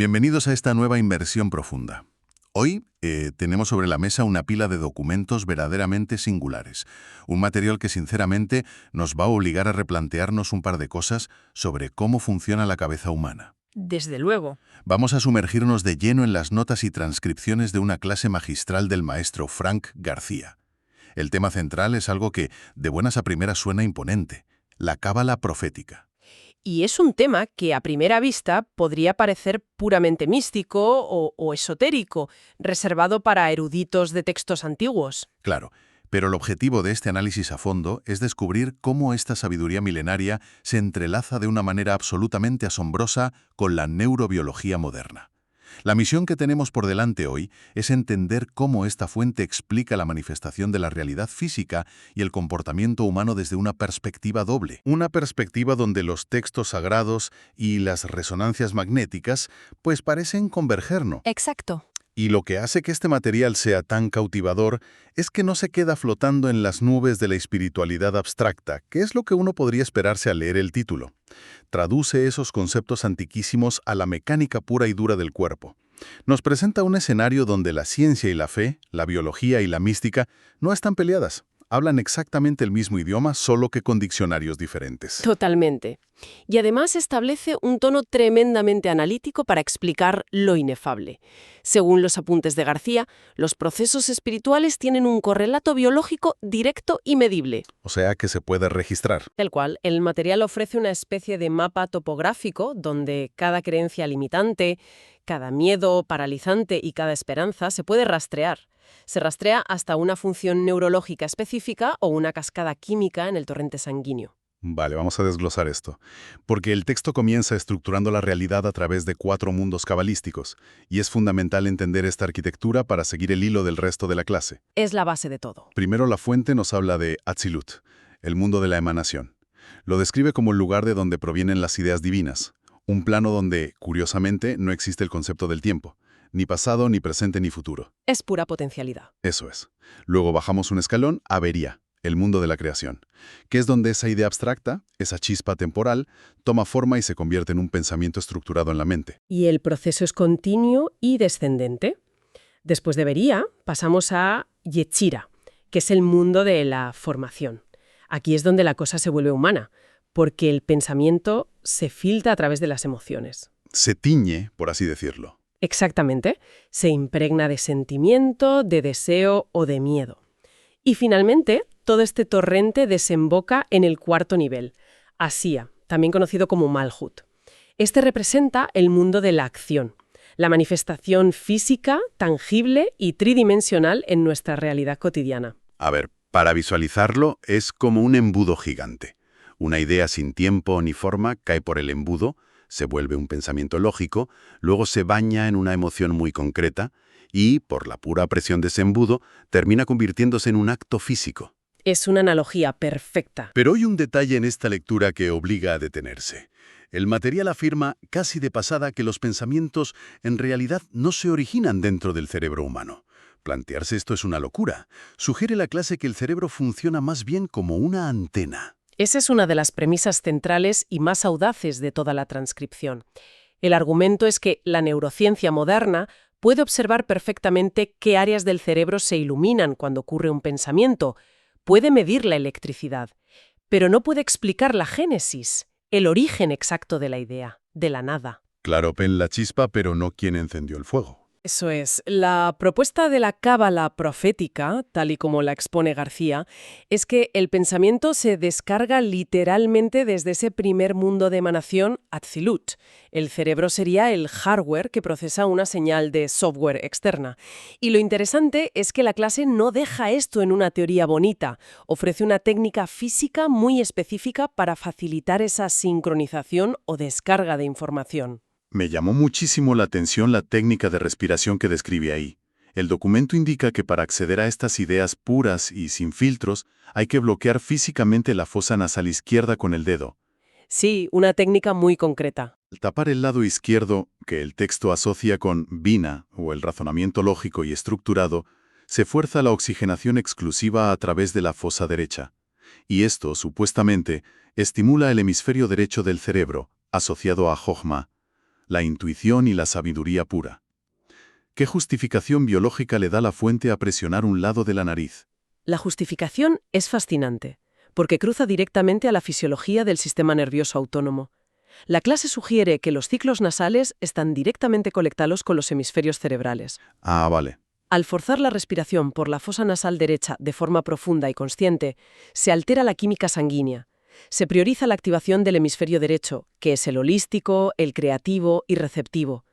Bienvenidos a esta nueva inmersión profunda. Hoy tenemos sobre la mesa una pila de documentos verdaderamente singulares, un material que sinceramente nos va a obligar a replantearnos un par de cosas sobre cómo funciona la cabeza humana. Desde luego. Vamos a sumergirnos de lleno en las notas y transcripciones de una clase magistral del maestro Frank García. El tema central es algo que de buenas a primeras suena imponente, la cábala profética. Y es un tema que a primera vista podría parecer puramente místico o esotérico, reservado para eruditos de textos antiguos. Claro, pero el objetivo de este análisis a fondo es descubrir cómo esta sabiduría milenaria se entrelaza de una manera absolutamente asombrosa con la neurobiología moderna. La misión que tenemos por delante hoy es entender cómo esta fuente explica la manifestación de la realidad física y el comportamiento humano desde una perspectiva doble. Una perspectiva donde los textos sagrados y las resonancias magnéticas pues parecen converger, ¿no? Exacto. Y lo que hace que este material sea tan cautivador es que no se queda flotando en las nubes de la espiritualidad abstracta, que es lo que uno podría esperarse al leer el título. Traduce esos conceptos antiquísimos a la mecánica pura y dura del cuerpo. Nos presenta un escenario donde la ciencia y la fe, la biología y la mística no están peleadas. Hablan exactamente el mismo idioma, solo que con diccionarios diferentes. Totalmente. Y además establece un tono tremendamente analítico para explicar lo inefable. Según los apuntes de García, los procesos espirituales tienen un correlato biológico directo y medible. O sea que se puede registrar. Tal cual, el material ofrece una especie de mapa topográfico donde cada creencia limitante, cada miedo paralizante y cada esperanza se puede rastrear. Se rastrea hasta una función neurológica específica o una cascada química en el torrente sanguíneo. Vale, vamos a desglosar esto. Porque el texto comienza estructurando la realidad a través de 4 mundos cabalísticos, y es fundamental entender esta arquitectura para seguir el hilo del resto de la clase. Es la base de todo. Primero, la fuente nos habla de Atzilut, el mundo de la emanación. Lo describe como el lugar de donde provienen las ideas divinas, un plano donde, curiosamente, no existe el concepto del tiempo, ni pasado, ni presente, ni futuro. Es pura potencialidad. Eso es. Luego bajamos un escalón a Bería, el mundo de la creación, que es donde esa idea abstracta, esa chispa temporal, toma forma y se convierte en un pensamiento estructurado en la mente. Y el proceso es continuo y descendente. Después de Bería, pasamos a Yetzira, que es el mundo de la formación. Aquí es donde la cosa se vuelve humana, porque el pensamiento se filtra a través de las emociones. Se tiñe, por así decirlo. Exactamente. Se impregna de sentimiento, de deseo o de miedo. Y finalmente, todo este torrente desemboca en el cuarto nivel, Asía, también conocido como Malhut. Este representa el mundo de la acción, la manifestación física, tangible y tridimensional en nuestra realidad cotidiana. A ver, para visualizarlo es como un embudo gigante. Una idea sin tiempo ni forma cae por el embudo, se vuelve un pensamiento lógico, luego se baña en una emoción muy concreta y, por la pura presión de ese embudo, termina convirtiéndose en un acto físico. Es una analogía perfecta. Pero hay un detalle en esta lectura que obliga a detenerse. El material afirma, casi de pasada, que los pensamientos en realidad no se originan dentro del cerebro humano. Plantearse esto es una locura. Sugiere la clase que el cerebro funciona más bien como una antena. Esa es una de las premisas centrales y más audaces de toda la transcripción. El argumento es que la neurociencia moderna puede observar perfectamente qué áreas del cerebro se iluminan cuando ocurre un pensamiento, puede medir la electricidad, pero no puede explicar la génesis, el origen exacto de la idea, de la nada. Claro, ven la chispa, pero no quién encendió el fuego. Eso es. La propuesta de la cábala profética, tal y como la expone García, es que el pensamiento se descarga literalmente desde ese primer mundo de emanación, Atzilut. El cerebro sería el hardware que procesa una señal de software externa. Y lo interesante es que la clase no deja esto en una teoría bonita. Ofrece una técnica física muy específica para facilitar esa sincronización o descarga de información. Me llamó muchísimo la atención la técnica de respiración que describe ahí. El documento indica que para acceder a estas ideas puras y sin filtros, hay que bloquear físicamente la fosa nasal izquierda con el dedo. Sí, una técnica muy concreta. Al tapar el lado izquierdo, que el texto asocia con bina, o el razonamiento lógico y estructurado, se fuerza la oxigenación exclusiva a través de la fosa derecha. Y esto, supuestamente, estimula el hemisferio derecho del cerebro, asociado a Jochma. la intuición y la sabiduría pura. ¿Qué justificación biológica le da la fuente a presionar un lado de la nariz? La justificación es fascinante, porque cruza directamente a la fisiología del sistema nervioso autónomo. La clase sugiere que los ciclos nasales están directamente conectados con los hemisferios cerebrales. Ah, vale. Al forzar la respiración por la fosa nasal derecha de forma profunda y consciente, se altera la química sanguínea. Se prioriza la activación del hemisferio derecho, que es el holístico, el creativo y receptivo.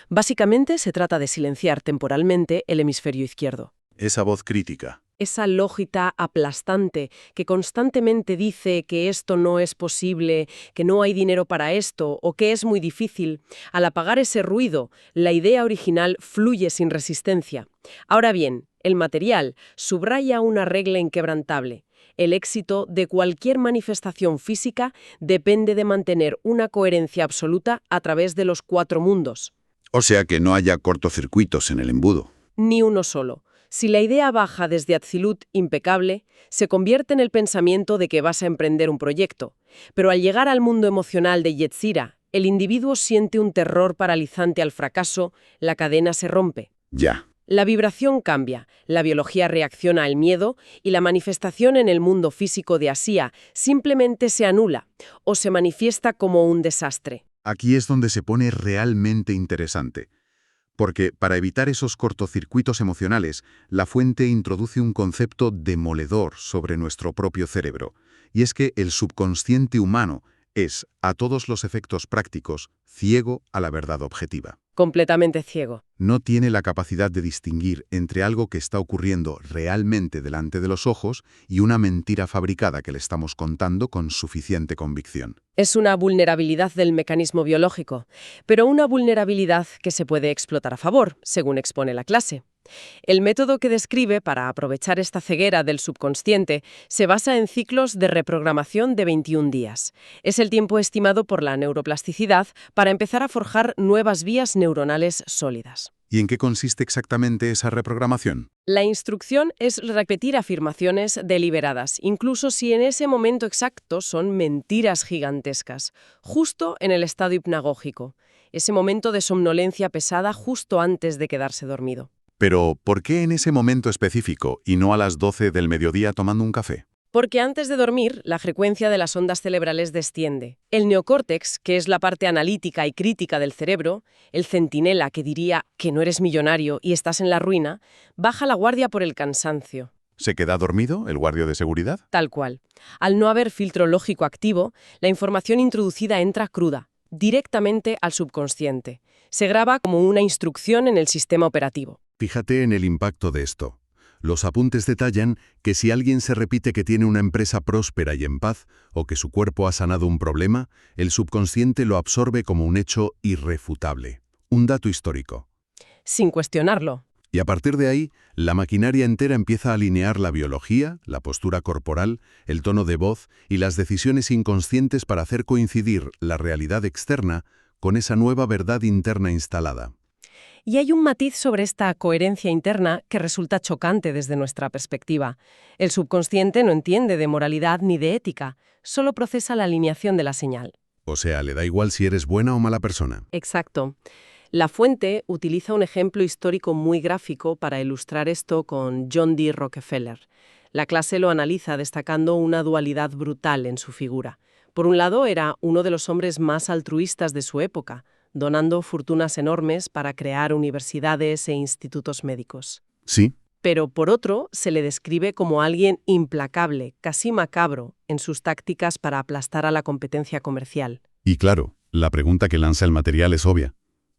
Básicamente se trata de silenciar temporalmente el hemisferio izquierdo. Esa voz crítica. Esa lógica aplastante que constantemente dice que esto no es posible, que no hay dinero para esto o que es muy difícil, al apagar ese ruido, la idea original fluye sin resistencia. Ahora bien, el material subraya una regla inquebrantable. El éxito de cualquier manifestación física depende de mantener una coherencia absoluta a través de los 4 mundos. O sea que no haya cortocircuitos en el embudo. Ni uno solo. Si la idea baja desde Atzilut impecable, se convierte en el pensamiento de que vas a emprender un proyecto. Pero al llegar al mundo emocional de Yetzira, el individuo siente un terror paralizante al fracaso, la cadena se rompe. Ya. La vibración cambia, la biología reacciona al miedo y la manifestación en el mundo físico de Asia simplemente se anula o se manifiesta como un desastre. Aquí es donde se pone realmente interesante. Porque para evitar esos cortocircuitos emocionales, la fuente introduce un concepto demoledor sobre nuestro propio cerebro. Y es que el subconsciente humano es, a todos los efectos prácticos, ciego a la verdad objetiva. Completamente ciego. No tiene la capacidad de distinguir entre algo que está ocurriendo realmente delante de los ojos y una mentira fabricada que le estamos contando con suficiente convicción. Es una vulnerabilidad del mecanismo biológico, pero una vulnerabilidad que se puede explotar a favor, según expone la clase. El método que describe para aprovechar esta ceguera del subconsciente se basa en ciclos de reprogramación de 21 días. Es el tiempo estimado por la neuroplasticidad para empezar a forjar nuevas vías neuronales sólidas. ¿Y en qué consiste exactamente esa reprogramación? La instrucción es repetir afirmaciones deliberadas, incluso si en ese momento exacto son mentiras gigantescas, justo en el estado hipnagógico, ese momento de somnolencia pesada justo antes de quedarse dormido. Pero, ¿por qué en ese momento específico y no a las 12 del mediodía tomando un café? Porque antes de dormir, la frecuencia de las ondas cerebrales desciende. El neocórtex, que es la parte analítica y crítica del cerebro, el centinela que diría que no eres millonario y estás en la ruina, baja la guardia por el cansancio. ¿Se queda dormido el guardia de seguridad? Tal cual. Al no haber filtro lógico activo, la información introducida entra cruda, directamente al subconsciente. Se graba como una instrucción en el sistema operativo. Fíjate en el impacto de esto. Los apuntes detallan que si alguien se repite que tiene una empresa próspera y en paz, o que su cuerpo ha sanado un problema, el subconsciente lo absorbe como un hecho irrefutable, un dato histórico. Sin cuestionarlo. Y a partir de ahí, la maquinaria entera empieza a alinear la biología, la postura corporal, el tono de voz y las decisiones inconscientes para hacer coincidir la realidad externa con esa nueva verdad interna instalada. Y hay un matiz sobre esta coherencia interna que resulta chocante desde nuestra perspectiva. El subconsciente no entiende de moralidad ni de ética, solo procesa la alineación de la señal. O sea, le da igual si eres buena o mala persona. Exacto. La fuente utiliza un ejemplo histórico muy gráfico para ilustrar esto con John D. Rockefeller. La clase lo analiza destacando una dualidad brutal en su figura. Por un lado, era uno de los hombres más altruistas de su época, donando fortunas enormes para crear universidades e institutos médicos. Sí. Pero por otro, se le describe como alguien implacable, casi macabro, en sus tácticas para aplastar a la competencia comercial. Y claro, la pregunta que lanza el material es obvia.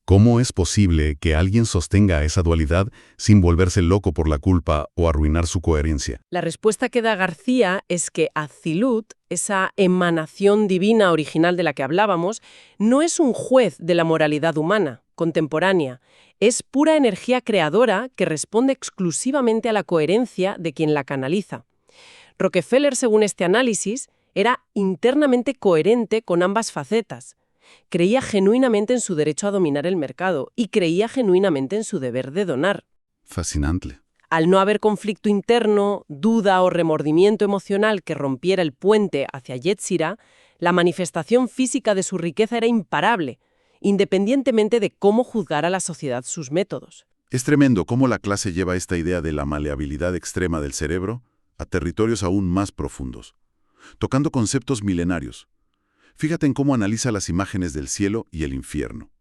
¿Cómo es posible que alguien sostenga esa dualidad sin volverse loco por la culpa o arruinar su coherencia? La respuesta que da García es que Atzilut, esa emanación divina original de la que hablábamos, no es un juez de la moralidad humana, contemporánea. Es pura energía creadora que responde exclusivamente a la coherencia de quien la canaliza. Rockefeller, según este análisis, era internamente coherente con ambas facetas. Creía genuinamente en su derecho a dominar el mercado y creía genuinamente en su deber de donar. Fascinante. Al no haber conflicto interno, duda o remordimiento emocional que rompiera el puente hacia Yetzira, la manifestación física de su riqueza era imparable. independientemente de cómo juzgara la sociedad sus métodos. Es tremendo cómo la clase lleva esta idea de la maleabilidad extrema del cerebro a territorios aún más profundos, tocando conceptos milenarios. Fíjate en cómo analiza las imágenes del cielo y el infierno.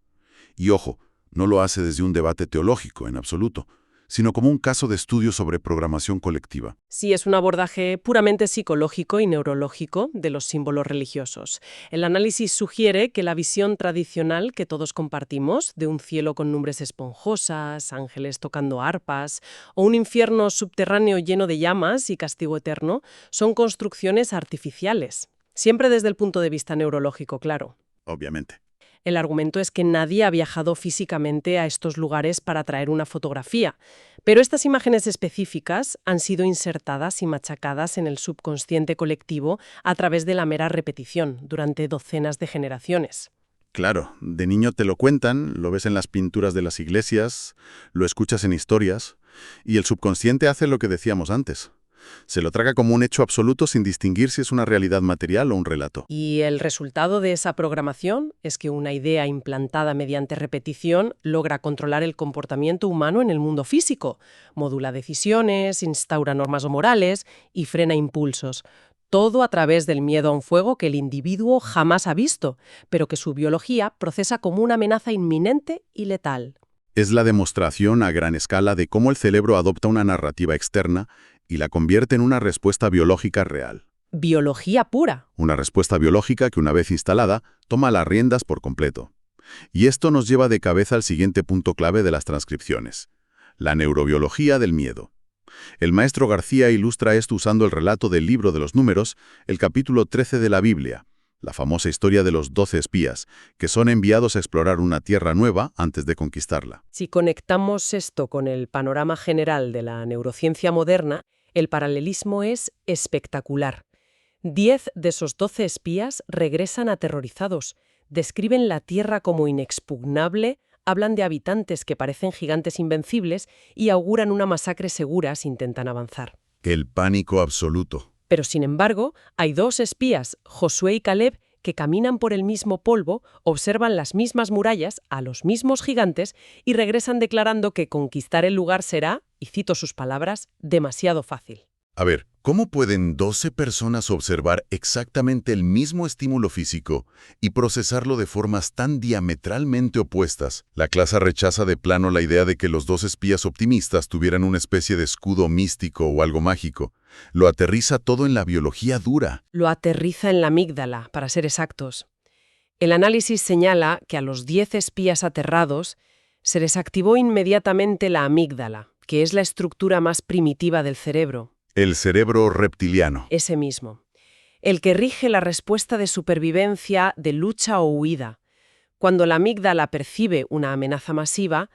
Y ojo, no lo hace desde un debate teológico en absoluto, sino como un caso de estudio sobre programación colectiva. Sí, es un abordaje puramente psicológico y neurológico de los símbolos religiosos. El análisis sugiere que la visión tradicional que todos compartimos, de un cielo con nubes esponjosas, ángeles tocando arpas, o un infierno subterráneo lleno de llamas y castigo eterno, son construcciones artificiales. Siempre desde el punto de vista neurológico, claro. Obviamente. El argumento es que nadie ha viajado físicamente a estos lugares para traer una fotografía, pero estas imágenes específicas han sido insertadas y machacadas en el subconsciente colectivo a través de la mera repetición durante docenas de generaciones. Claro, de niño te lo cuentan, lo ves en las pinturas de las iglesias, lo escuchas en historias, y el subconsciente hace lo que decíamos antes. Se lo traga como un hecho absoluto sin distinguir si es una realidad material o un relato. Y el resultado de esa programación es que una idea implantada mediante repetición logra controlar el comportamiento humano en el mundo físico, modula decisiones, instaura normas o morales y frena impulsos. Todo a través del miedo a un fuego que el individuo jamás ha visto, pero que su biología procesa como una amenaza inminente y letal. Es la demostración a gran escala de cómo el cerebro adopta una narrativa externa y la convierte en una respuesta biológica real. Biología pura. Una respuesta biológica que, una vez instalada, toma las riendas por completo. Y esto nos lleva de cabeza al siguiente punto clave de las transcripciones: la neurobiología del miedo. El maestro García ilustra esto usando el relato del Libro de los Números, el capítulo 13 de la Biblia, la famosa historia de los 12 espías, que son enviados a explorar una tierra nueva antes de conquistarla. Si conectamos esto con el panorama general de la neurociencia moderna, el paralelismo es espectacular. 10 de esos 12 espías regresan aterrorizados, describen la Tierra como inexpugnable, hablan de habitantes que parecen gigantes invencibles y auguran una masacre segura si intentan avanzar. El pánico absoluto. Pero, sin embargo, hay 2 espías, Josué y Caleb, que caminan por el mismo polvo, observan las mismas murallas, a los mismos gigantes, y regresan declarando que conquistar el lugar será, y cito sus palabras, demasiado fácil. A ver, ¿cómo pueden 12 personas observar exactamente el mismo estímulo físico y procesarlo de formas tan diametralmente opuestas? La clase rechaza de plano la idea de que los 2 espías optimistas tuvieran una especie de escudo místico o algo mágico. Lo aterriza todo en la biología dura. Lo aterriza en la amígdala, para ser exactos. El análisis señala que a los 10 espías aterrados se les activó inmediatamente la amígdala, que es la estructura más primitiva del cerebro. El cerebro reptiliano. Ese mismo. El que rige la respuesta de supervivencia, de lucha o huida. Cuando la amígdala percibe una amenaza masiva,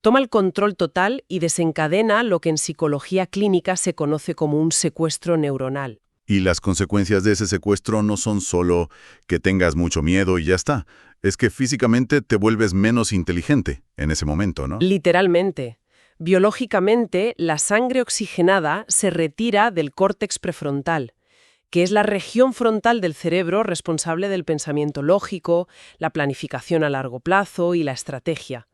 toma el control total y desencadena lo que en psicología clínica se conoce como un secuestro neuronal. Y las consecuencias de ese secuestro no son solo que tengas mucho miedo y ya está. Es que físicamente te vuelves menos inteligente en ese momento, ¿no? Literalmente. Biológicamente, la sangre oxigenada se retira del córtex prefrontal, que es la región frontal del cerebro responsable del pensamiento lógico, la planificación a largo plazo y la estrategia.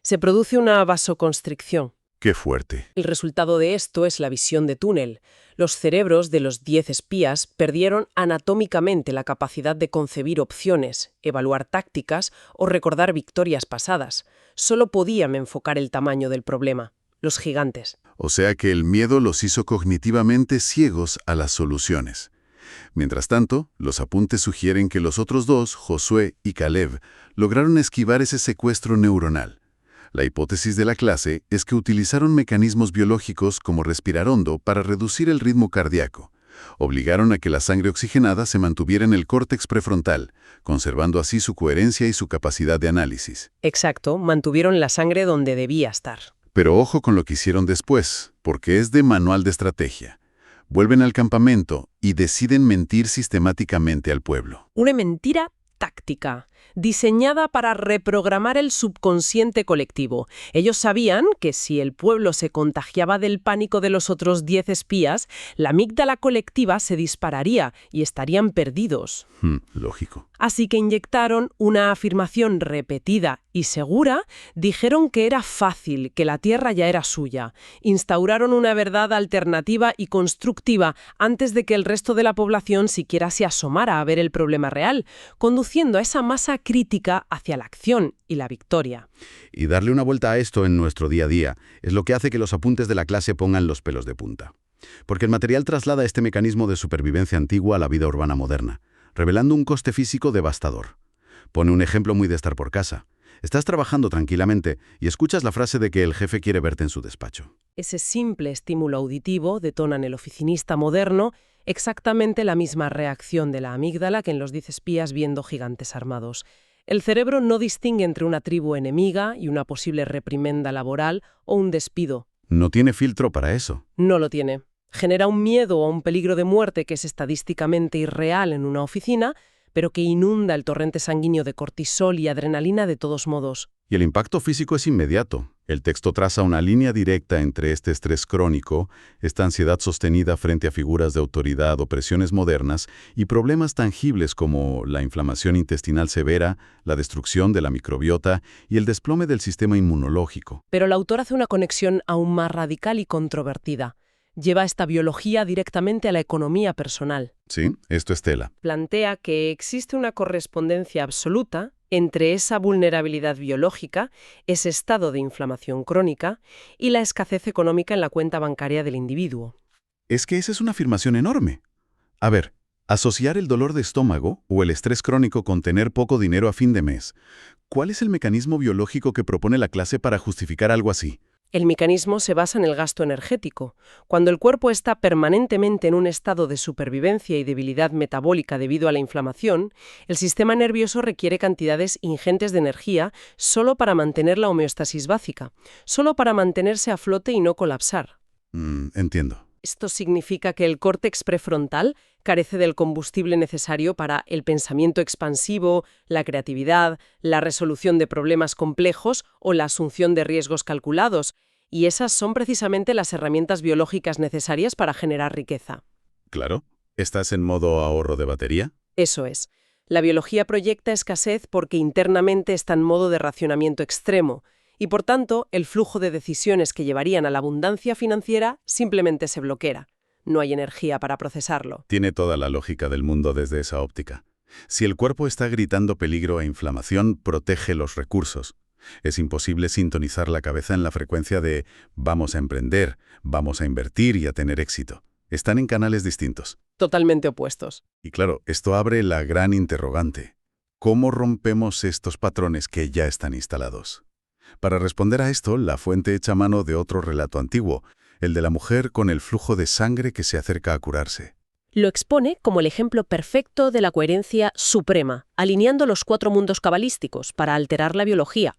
Se produce una vasoconstricción. ¡Qué fuerte! El resultado de esto es la visión de túnel. Los cerebros de los 10 espías perdieron anatómicamente la capacidad de concebir opciones, evaluar tácticas o recordar victorias pasadas. Solo podían enfocar el tamaño del problema, los gigantes. O sea que el miedo los hizo cognitivamente ciegos a las soluciones. Mientras tanto, los apuntes sugieren que los otros 2, Josué y Caleb, lograron esquivar ese secuestro neuronal. La hipótesis de la clase es que utilizaron mecanismos biológicos como respirar hondo para reducir el ritmo cardíaco. Obligaron a que la sangre oxigenada se mantuviera en el córtex prefrontal, conservando así su coherencia y su capacidad de análisis. Exacto, mantuvieron la sangre donde debía estar. Pero ojo con lo que hicieron después, porque es de manual de estrategia. Vuelven al campamento y deciden mentir sistemáticamente al pueblo. Una mentira táctica, diseñada para reprogramar el subconsciente colectivo. Ellos sabían que si el pueblo se contagiaba del pánico de los otros 10 espías, la amígdala colectiva se dispararía y estarían perdidos. Lógico. Así que inyectaron una afirmación repetida y segura, dijeron que era fácil, que la Tierra ya era suya. Instauraron una verdad alternativa y constructiva antes de que el resto de la población siquiera se asomara a ver el problema real, conduciendo a esa masa crítica hacia la acción y la victoria. Y darle una vuelta a esto en nuestro día a día es lo que hace que los apuntes de la clase pongan los pelos de punta. Porque el material traslada este mecanismo de supervivencia antigua a la vida urbana moderna, revelando un coste físico devastador. Pone un ejemplo muy de estar por casa. Estás trabajando tranquilamente y escuchas la frase de que el jefe quiere verte en su despacho. Ese simple estímulo auditivo detona en el oficinista moderno exactamente la misma reacción de la amígdala que en los 10 espías viendo gigantes armados. El cerebro no distingue entre una tribu enemiga y una posible reprimenda laboral o un despido. No tiene filtro para eso. No lo tiene. Genera un miedo o un peligro de muerte que es estadísticamente irreal en una oficina, pero que inunda el torrente sanguíneo de cortisol y adrenalina de todos modos. Y el impacto físico es inmediato. El texto traza una línea directa entre este estrés crónico, esta ansiedad sostenida frente a figuras de autoridad o presiones modernas, y problemas tangibles como la inflamación intestinal severa, la destrucción de la microbiota y el desplome del sistema inmunológico. Pero el autor hace una conexión aún más radical y controvertida. Lleva esta biología directamente a la economía personal. Sí, esto es tela. Plantea que existe una correspondencia absoluta entre esa vulnerabilidad biológica, ese estado de inflamación crónica y la escasez económica en la cuenta bancaria del individuo. Es que esa es una afirmación enorme. A ver, asociar el dolor de estómago o el estrés crónico con tener poco dinero a fin de mes. ¿Cuál es el mecanismo biológico que propone la clase para justificar algo así? El mecanismo se basa en el gasto energético. Cuando el cuerpo está permanentemente en un estado de supervivencia y debilidad metabólica debido a la inflamación, el sistema nervioso requiere cantidades ingentes de energía solo para mantener la homeostasis básica, solo para mantenerse a flote y no colapsar. Entiendo. Esto significa que el córtex prefrontal carece del combustible necesario para el pensamiento expansivo, la creatividad, la resolución de problemas complejos o la asunción de riesgos calculados, y esas son precisamente las herramientas biológicas necesarias para generar riqueza. Claro. ¿Estás en modo ahorro de batería? Eso es. La biología proyecta escasez porque internamente está en modo de racionamiento extremo, y por tanto, el flujo de decisiones que llevarían a la abundancia financiera simplemente se bloquea. No hay energía para procesarlo. Tiene toda la lógica del mundo desde esa óptica. Si el cuerpo está gritando peligro e inflamación, protege los recursos. Es imposible sintonizar la cabeza en la frecuencia de vamos a emprender, vamos a invertir y a tener éxito. Están en canales distintos. Totalmente opuestos. Y claro, esto abre la gran interrogante. ¿Cómo rompemos estos patrones que ya están instalados? Para responder a esto, la fuente echa mano de otro relato antiguo, el de la mujer con el flujo de sangre que se acerca a curarse. Lo expone como el ejemplo perfecto de la coherencia suprema, alineando los 4 mundos cabalísticos para alterar la biología.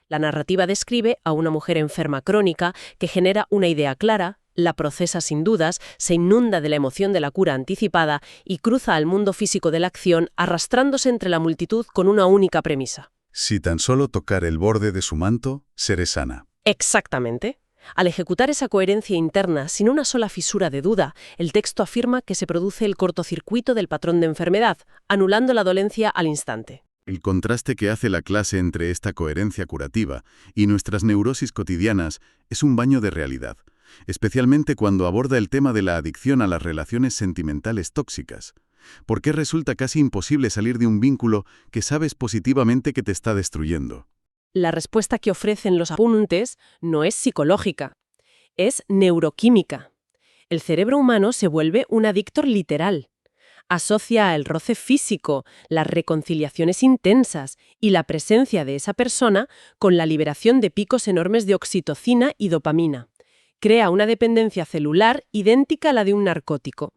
La narrativa describe a una mujer enferma crónica que genera una idea clara, la procesa sin dudas, se inunda de la emoción de la cura anticipada y cruza al mundo físico de la acción arrastrándose entre la multitud con una única premisa. Si tan solo tocar el borde de su manto, seré sana. Exactamente. Al ejecutar esa coherencia interna sin una sola fisura de duda, el texto afirma que se produce el cortocircuito del patrón de enfermedad, anulando la dolencia al instante. El contraste que hace la clase entre esta coherencia curativa y nuestras neurosis cotidianas es un baño de realidad, especialmente cuando aborda el tema de la adicción a las relaciones sentimentales tóxicas. ¿Por qué resulta casi imposible salir de un vínculo que sabes positivamente que te está destruyendo? La respuesta que ofrecen los apuntes no es psicológica, es neuroquímica. El cerebro humano se vuelve un adictor literal. Asocia el roce físico, las reconciliaciones intensas y la presencia de esa persona con la liberación de picos enormes de oxitocina y dopamina. Crea una dependencia celular idéntica a la de un narcótico.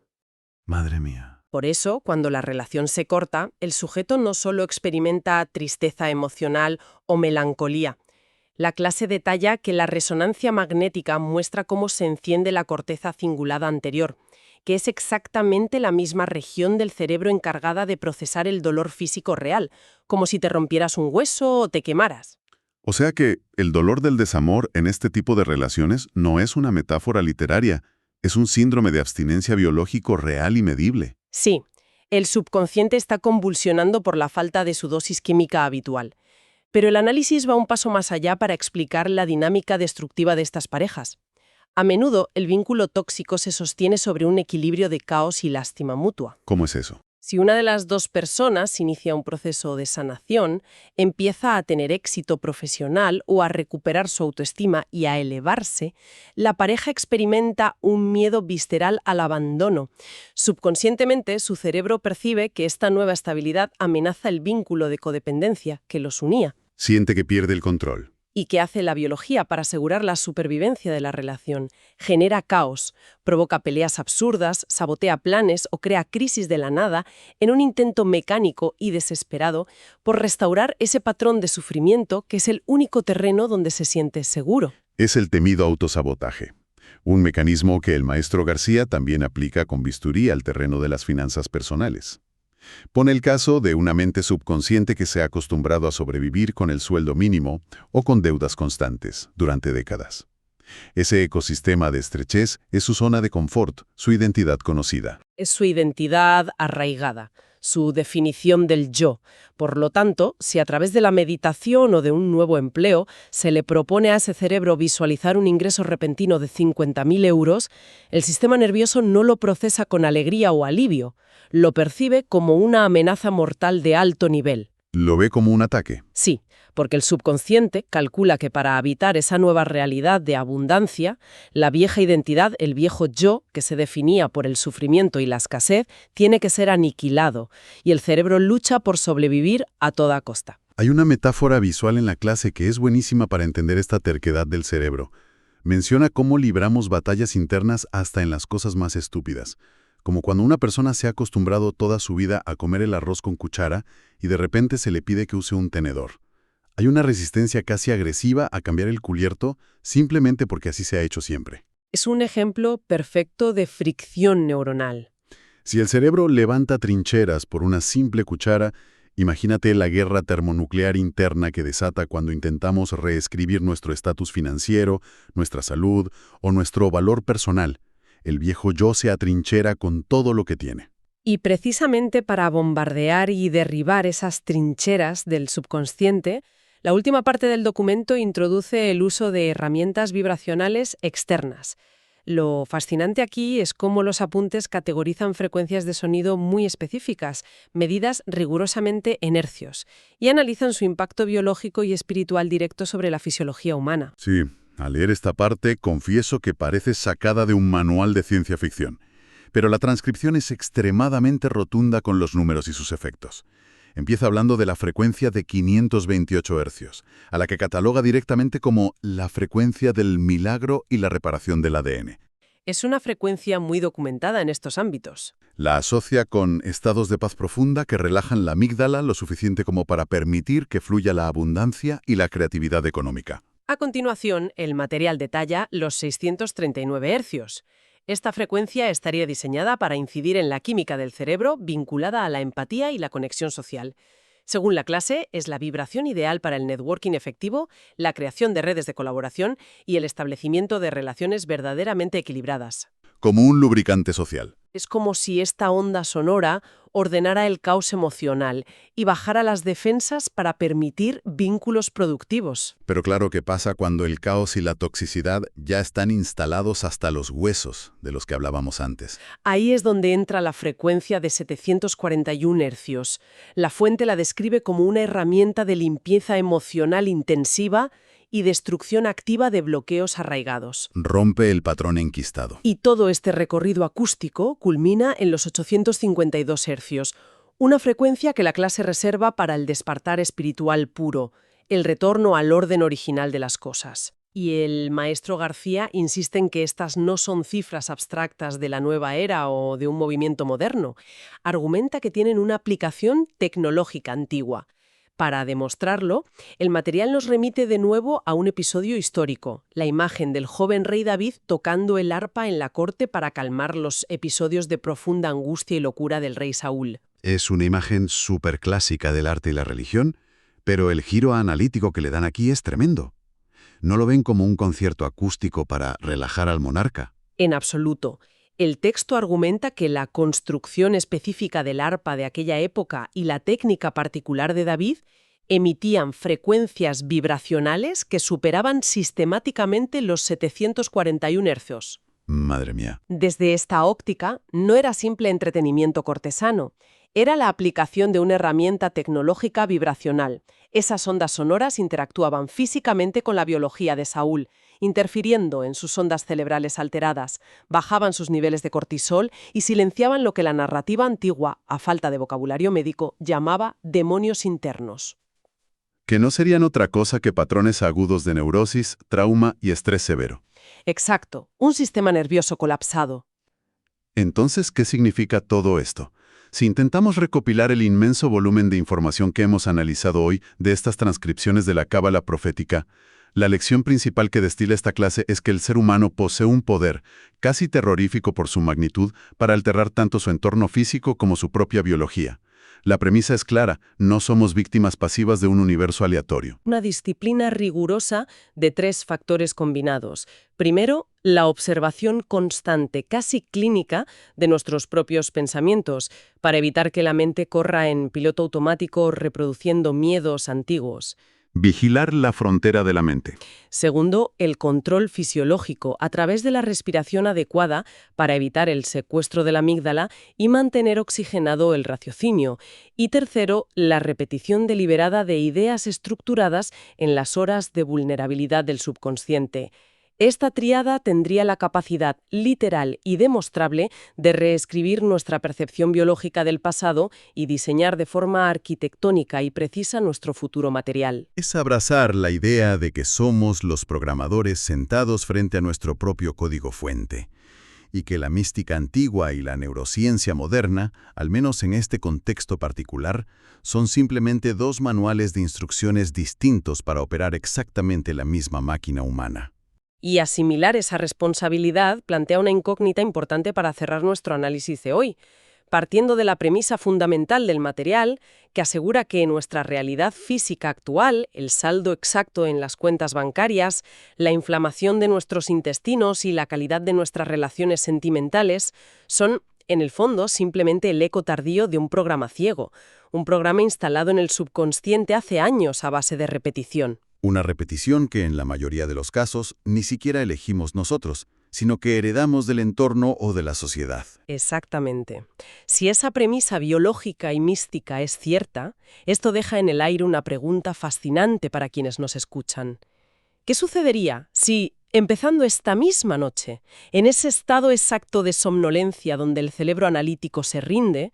Madre mía. Por eso, cuando la relación se corta, el sujeto no solo experimenta tristeza emocional o melancolía. La clase detalla que la resonancia magnética muestra cómo se enciende la corteza cingulada anterior, que es exactamente la misma región del cerebro encargada de procesar el dolor físico real, como si te rompieras un hueso o te quemaras. O sea que el dolor del desamor en este tipo de relaciones no es una metáfora literaria, es un síndrome de abstinencia biológico real y medible. Sí, El subconsciente está convulsionando por la falta de su dosis química habitual. Pero el análisis va un paso más allá para explicar la dinámica destructiva de estas parejas. A menudo, el vínculo tóxico se sostiene sobre un equilibrio de caos y lástima mutua. ¿Cómo es eso? Si una de las dos personas inicia un proceso de sanación, empieza a tener éxito profesional o a recuperar su autoestima y a elevarse, la pareja experimenta un miedo visceral al abandono. Subconscientemente, su cerebro percibe que esta nueva estabilidad amenaza el vínculo de codependencia que los unía. Siente que pierde el control. ¿Y qué hace la biología para asegurar la supervivencia de la relación? Genera caos, provoca peleas absurdas, sabotea planes o crea crisis de la nada en un intento mecánico y desesperado por restaurar ese patrón de sufrimiento que es el único terreno donde se siente seguro. Es el temido autosabotaje, un mecanismo que el maestro García también aplica con bisturí al terreno de las finanzas personales. Pone el caso de una mente subconsciente que se ha acostumbrado a sobrevivir con el sueldo mínimo o con deudas constantes durante décadas. Ese ecosistema de estrechez es su zona de confort, su identidad conocida. Es su identidad arraigada, su definición del yo. Por lo tanto, si a través de la meditación o de un nuevo empleo se le propone a ese cerebro visualizar un ingreso repentino de 50.000 euros, el sistema nervioso no lo procesa con alegría o alivio, lo percibe como una amenaza mortal de alto nivel. ¿Lo ve como un ataque? Sí, porque el subconsciente calcula que para habitar esa nueva realidad de abundancia, la vieja identidad, el viejo yo, que se definía por el sufrimiento y la escasez, tiene que ser aniquilado, y el cerebro lucha por sobrevivir a toda costa. Hay una metáfora visual en la clase que es buenísima para entender esta terquedad del cerebro. Menciona cómo libramos batallas internas hasta en las cosas más estúpidas. Como cuando una persona se ha acostumbrado toda su vida a comer el arroz con cuchara y de repente se le pide que use un tenedor. Hay una resistencia casi agresiva a cambiar el cubierto simplemente porque así se ha hecho siempre. Es un ejemplo perfecto de fricción neuronal. Si el cerebro levanta trincheras por una simple cuchara, imagínate la guerra termonuclear interna que desata cuando intentamos reescribir nuestro estatus financiero, nuestra salud o nuestro valor personal. El viejo yo se atrinchera con todo lo que tiene. Y precisamente para bombardear y derribar esas trincheras del subconsciente, la última parte del documento introduce el uso de herramientas vibracionales externas. Lo fascinante aquí es cómo los apuntes categorizan frecuencias de sonido muy específicas, medidas rigurosamente en hercios, y analizan su impacto biológico y espiritual directo sobre la fisiología humana. Sí. Al leer esta parte, confieso que parece sacada de un manual de ciencia ficción. Pero la transcripción es extremadamente rotunda con los números y sus efectos. Empieza hablando de la frecuencia de 528 hercios, a la que cataloga directamente como la frecuencia del milagro y la reparación del ADN. Es una frecuencia muy documentada en estos ámbitos. La asocia con estados de paz profunda que relajan la amígdala lo suficiente como para permitir que fluya la abundancia y la creatividad económica. A continuación, el material detalla los 639 hercios. Esta frecuencia estaría diseñada para incidir en la química del cerebro vinculada a la empatía y la conexión social. Según la clase, es la vibración ideal para el networking efectivo, la creación de redes de colaboración y el establecimiento de relaciones verdaderamente equilibradas. Como un lubricante social. Es como si esta onda sonora ordenara el caos emocional y bajara las defensas para permitir vínculos productivos. Pero claro, ¿qué pasa cuando el caos y la toxicidad ya están instalados hasta los huesos de los que hablábamos antes? Ahí es donde entra la frecuencia de 741 hercios. La fuente la describe como una herramienta de limpieza emocional intensiva y destrucción activa de bloqueos arraigados. Rompe el patrón enquistado. Y todo este recorrido acústico culmina en los 852 hercios, una frecuencia que la clase reserva para el despertar espiritual puro, el retorno al orden original de las cosas. Y el maestro García insiste en que estas no son cifras abstractas de la nueva era o de un movimiento moderno. Argumenta que tienen una aplicación tecnológica antigua. Para demostrarlo, el material nos remite de nuevo a un episodio histórico, la imagen del joven rey David tocando el arpa en la corte para calmar los episodios de profunda angustia y locura del rey Saúl. Es una imagen súper clásica del arte y la religión, pero el giro analítico que le dan aquí es tremendo. No lo ven como un concierto acústico para relajar al monarca. En absoluto. El texto argumenta que la construcción específica del arpa de aquella época y la técnica particular de David emitían frecuencias vibracionales que superaban sistemáticamente los 741 Hz. Madre mía. Desde esta óptica, no era simple entretenimiento cortesano, era la aplicación de una herramienta tecnológica vibracional. Esas ondas sonoras interactuaban físicamente con la biología de Saúl, interfiriendo en sus ondas cerebrales alteradas, bajaban sus niveles de cortisol y silenciaban lo que la narrativa antigua, a falta de vocabulario médico, llamaba demonios internos. Que no serían otra cosa que patrones agudos de neurosis, trauma y estrés severo. Exacto, un sistema nervioso colapsado. Entonces, ¿qué significa todo esto? Si intentamos recopilar el inmenso volumen de información que hemos analizado hoy de estas transcripciones de la cábala profética, la lección principal que destila esta clase es que el ser humano posee un poder, casi terrorífico por su magnitud, para alterar tanto su entorno físico como su propia biología. La premisa es clara, no somos víctimas pasivas de un universo aleatorio. Una disciplina rigurosa de 3 factores combinados. Primero, la observación constante, casi clínica, de nuestros propios pensamientos, para evitar que la mente corra en piloto automático reproduciendo miedos antiguos. Vigilar la frontera de la mente. Segundo, el control fisiológico a través de la respiración adecuada para evitar el secuestro de la amígdala y mantener oxigenado el raciocinio. Y tercero, la repetición deliberada de ideas estructuradas en las horas de vulnerabilidad del subconsciente. Esta tríada tendría la capacidad literal y demostrable de reescribir nuestra percepción biológica del pasado y diseñar de forma arquitectónica y precisa nuestro futuro material. Es abrazar la idea de que somos los programadores sentados frente a nuestro propio código fuente, y que la mística antigua y la neurociencia moderna, al menos en este contexto particular, son simplemente 2 manuales de instrucciones distintos para operar exactamente la misma máquina humana. Y asimilar esa responsabilidad plantea una incógnita importante para cerrar nuestro análisis de hoy, partiendo de la premisa fundamental del material que asegura que nuestra realidad física actual, el saldo exacto en las cuentas bancarias, la inflamación de nuestros intestinos y la calidad de nuestras relaciones sentimentales son, en el fondo, simplemente el eco tardío de un programa ciego, un programa instalado en el subconsciente hace años a base de repetición. Una repetición que en la mayoría de los casos ni siquiera elegimos nosotros, sino que heredamos del entorno o de la sociedad. Exactamente. Si esa premisa biológica y mística es cierta, esto deja en el aire una pregunta fascinante para quienes nos escuchan. ¿Qué sucedería si, empezando esta misma noche, en ese estado exacto de somnolencia donde el cerebro analítico se rinde,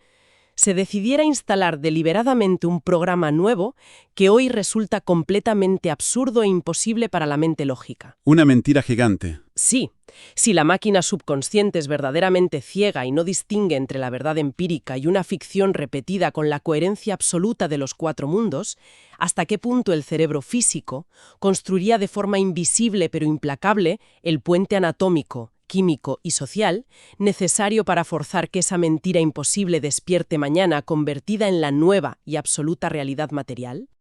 se decidiera instalar deliberadamente un programa nuevo que hoy resulta completamente absurdo e imposible para la mente lógica? Una mentira gigante. Sí, si la máquina subconsciente es verdaderamente ciega y no distingue entre la verdad empírica y una ficción repetida con la coherencia absoluta de los 4 mundos, ¿hasta qué punto el cerebro físico construiría de forma invisible pero implacable el puente anatómico, químico y social necesario para forzar que esa mentira imposible despierte mañana convertida en la nueva y absoluta realidad material?